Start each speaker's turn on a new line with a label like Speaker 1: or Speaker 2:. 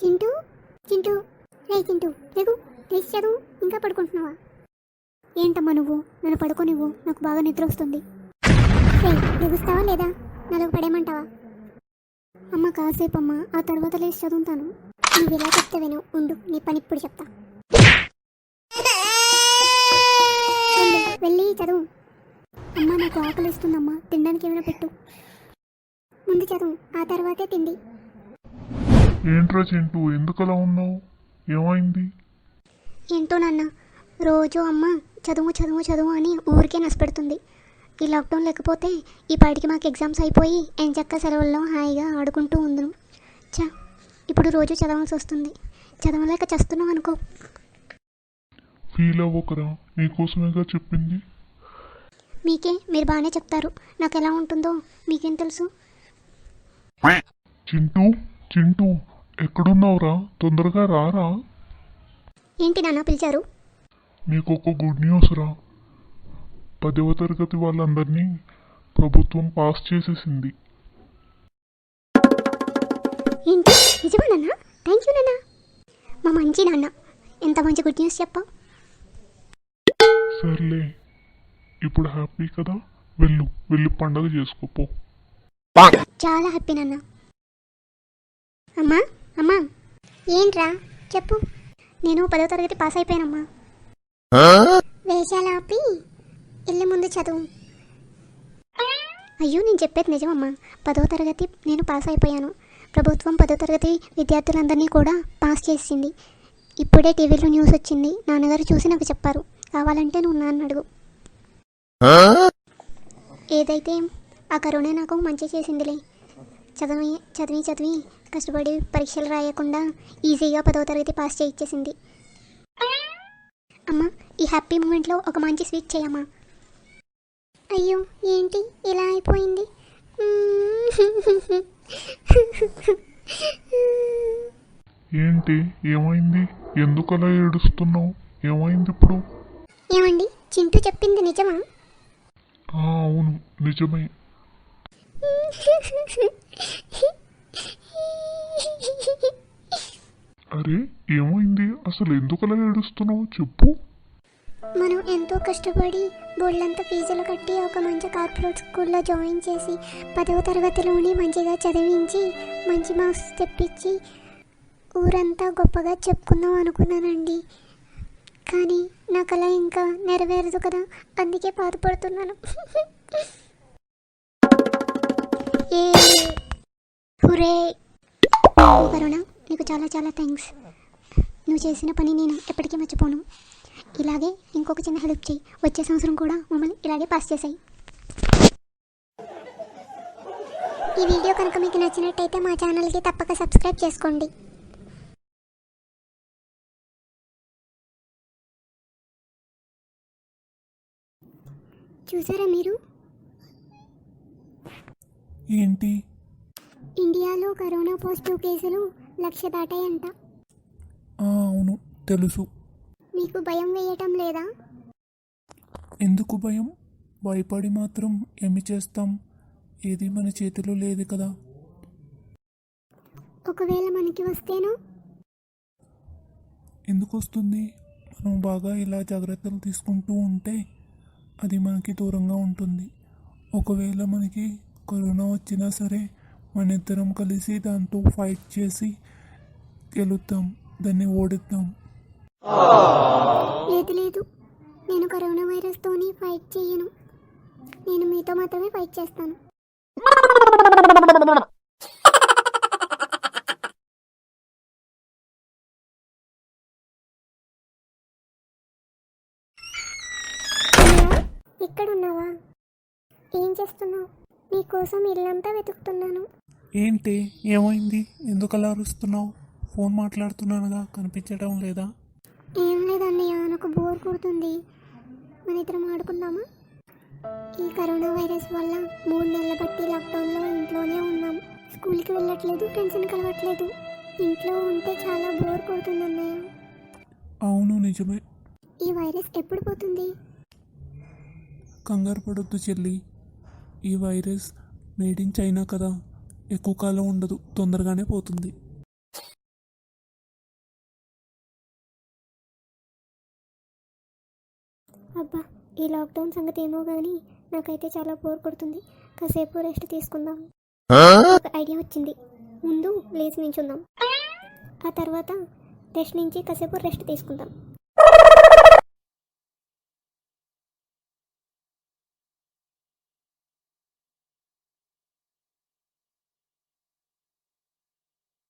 Speaker 1: చింటూ చింటూ రే చింటూ లేకు లేచి చదువు. ఇంకా పడుకుంటున్నావా? ఏంటమ్మా నువ్వు నన్ను పడుకోనివ్వు, నాకు బాగా నిద్ర వస్తుంది. రే లెగుస్తావా లేదా? నాలుగు పడేయమంటావా? అమ్మ కాసేపు అమ్మ, ఆ తర్వాత లేచి చదువుతాను. నువ్వు ఇలా చెప్తే విను, ఉండు నీ పని ఇప్పుడు చెప్తా. వెళ్ళి చదువు. అమ్మ నాకు ఆకలిస్తుందమ్మా, తినడానికి ఏమైనా పెట్టు. ముందు చదువు, ఆ తర్వాతే తిండి.
Speaker 2: ఏంట్రా చింటూ, ఎందుకలా ఉన్నావు? ఏమైంది?
Speaker 1: ఏంటో నాన్న, రోజు అమ్మ చదువు చదువు చదువు అని ఊరికే నష్టపెడుతుంది. ఈ లాక్డౌన్ లేకపోతే ఈ పాటికి మాకు ఎగ్జామ్స్ అయిపోయి ఎంచక్క సెలవుల్లో హాయిగా ఆడుకుంటూ ఉందును. ఇప్పుడు రోజు చదవాల్సి వస్తుంది. చదవలేక చేస్తున్నాం అనుకో.
Speaker 2: ఫీల్ అవ్వకరా, నీకోసమేగా చెప్పింది.
Speaker 1: మీరు బాగానే చెప్తారు, నాకు ఎలా ఉంటుందో మీకేం తెలుసు?
Speaker 2: చింటూ చింటూ ఎక్కడున్నావురా? తొందరగా రారా.
Speaker 1: ఏంటి నాన్న పిలిచారు?
Speaker 2: నీకు ఒక గుడ్ న్యూస్ రా. 10వ తరగతి వాళ్ళందరినీ ప్రభుత్వం పాస్ చేసేసింది.
Speaker 1: ఏంటి నిజమా నాన్న? థ్యాంక్ యూ నాన్న, మా మంచి నాన్న, ఎంత మంచి గుడ్ న్యూస్ చెప్పా.
Speaker 2: సర్లే, ఇప్పుడు హ్యాపీ కదా, వెళ్ళు పండగ చేసుకోపో.
Speaker 1: చాలా హ్యాపీ నాన్న. అమ్మా అమ్మా, ఏంట్రా చెప్పు. నేను 10వ తరగతి పాస్ అయిపోయానమ్మా. వేషాలు ఆపి ఇల్లు ముందు చదువు. అయ్యో నేను చెప్పేది నిజమమ్మా, 10వ తరగతి నేను పాస్ అయిపోయాను. ప్రభుత్వం 10వ తరగతి విద్యార్థులందరినీ కూడా పాస్ చేసింది. ఇప్పుడే టీవీలో న్యూస్ వచ్చింది, నాన్నగారు చూసి నాకు చెప్పారు. కావాలంటే నువ్వు నాన్న అడుగు. ఏదైతే ఆ కరోనా నాకు మంచి చేసిందిలే. చదివి చదివి చదివి కష్టపడి పరీక్షలు రాయకుండా ఈజీగా 10వ తరగతి పాస్ చేయించేసింది. అమ్మ ఈ హ్యాపీ మూమెంట్లో ఒక మంచి స్వీట్ చేయమ్మా. అయ్యో ఏంటి ఇలా అయిపోయింది?
Speaker 2: ఏంటి ఏమైంది? ఎందుకలా ఏడుస్తున్నావు? ఏమైంది ఇప్పుడు?
Speaker 1: ఏమండి, చింటూ చెప్పింది నిజమా?
Speaker 2: అవును నిజమే. అరే ఏమైంది? అసలు ఎందుకలా ఏడుస్తున్నావు చెప్పు.
Speaker 1: మనం ఎంతో కష్టపడి బోర్డులంతా ఫీజులు కట్టి ఒక మంచి కార్పొరేట్ స్కూల్లో జాయిన్ చేసి 10వ తరగతిలోని మంచిగా చదివించి మంచి మార్క్స్ తెప్పించి ఊరంతా గొప్పగా చెప్పుకుందాం అనుకున్నానండి. కానీ నా కళ ఇంకా నెరవేరదు కదా, అందుకే బాధపడుతున్నాను. ఏ హురే కరుణ, నీకు చాలా చాలా థ్యాంక్స్. నువ్వు చేసిన పని నేను ఎప్పటికీ మర్చిపోను. ఇలాగే ఇంకొక చిన్న హెల్ప్ చేయి, వచ్చే సంవత్సరం కూడా మమ్మల్ని ఇలాగే పాస్ చేసాయి. ఈ వీడియో కనుక మీకు నచ్చినట్టయితే మా ఛానల్కి తప్పక సబ్స్క్రైబ్ చేసుకోండి. చూసారా మీరు?
Speaker 2: ఏంటి?
Speaker 1: ఇండియాలో కరోనా పాజిటివ్ కేసులు 1,00,000 దాటాయంట.
Speaker 2: అవును తెలుసు.
Speaker 1: మీకు భయం వేయటం లేదా?
Speaker 2: ఎందుకు భయం? భయపడి మాత్రం ఏమి చేస్తాం? ఏది మన చేతిలో లేదు కదా.
Speaker 1: ఒకవేళ మనకి వస్తేనో?
Speaker 2: ఎందుకు వస్తుంది? మనం బాగా ఇలా జాగ్రత్తలు తీసుకుంటూ ఉంటే అది మనకి దూరంగా ఉంటుంది. ఒకవేళ మనకి కరోనా వచ్చినా సరే మన ఇద్దరం కలిసి దాంతో ఫైట్ చేసి గెలుద్దాం, దాన్ని ఓడిద్దాం.
Speaker 1: లేదు లేదు, నేను కరోనా వైరస్తోని ఫైట్ చేయను. నేను మీతో మాత్రమే ఫైట్ చేస్తాను. ఇక్కడున్నావా? ఏం చేస్తున్నావు? నీకోసం ఇల్లంతా వెతుకుతున్నాను.
Speaker 2: ఏంటి ఏమైంది? ఎందుకు అలా అరుస్తున్నావు? ఫోన్ మాట్లాడుతున్నానుగా, కనిపించడం లేదా?
Speaker 1: ఏం లేదన్నయ్య, నాకు బోర్ కొడుతుంది. మన ఇద్దరం ఆడుకుందామా? ఈ కరోనా వైరస్ వల్ల 3 నెలల బట్టి లాక్డౌన్లో ఇంట్లోనే ఉన్నాం. స్కూల్కి వెళ్ళట్లేదు, ఫ్రెండ్స్ని కలవట్లేదు. ఇంట్లో ఉంటే చాలా బోర్ కొడుతుంది అన్నయ్య.
Speaker 2: అవును నిజమే.
Speaker 1: ఈ వైరస్ ఎప్పుడు పోతుంది?
Speaker 2: కంగారు పడొద్దు చెల్లి, ఈ వైరస్ మేడ్ ఇన్ చైనా కదా, ఎక్కువ కాలం ఉండదు, తొందరగానే పోతుంది.
Speaker 1: అబ్బా, ఈ లాక్డౌన్ సంగతి ఏమో కానీ నాకైతే చాలా బోర్ కొడుతుంది. కాసేపు రెస్ట్ తీసుకుందాం. ఒక ఐడియా వచ్చింది. ముందు లేచి నించుందాం, ఆ తర్వాత రెస్ట్ నుంచి కాసేపు రెస్ట్ తీసుకుందాం.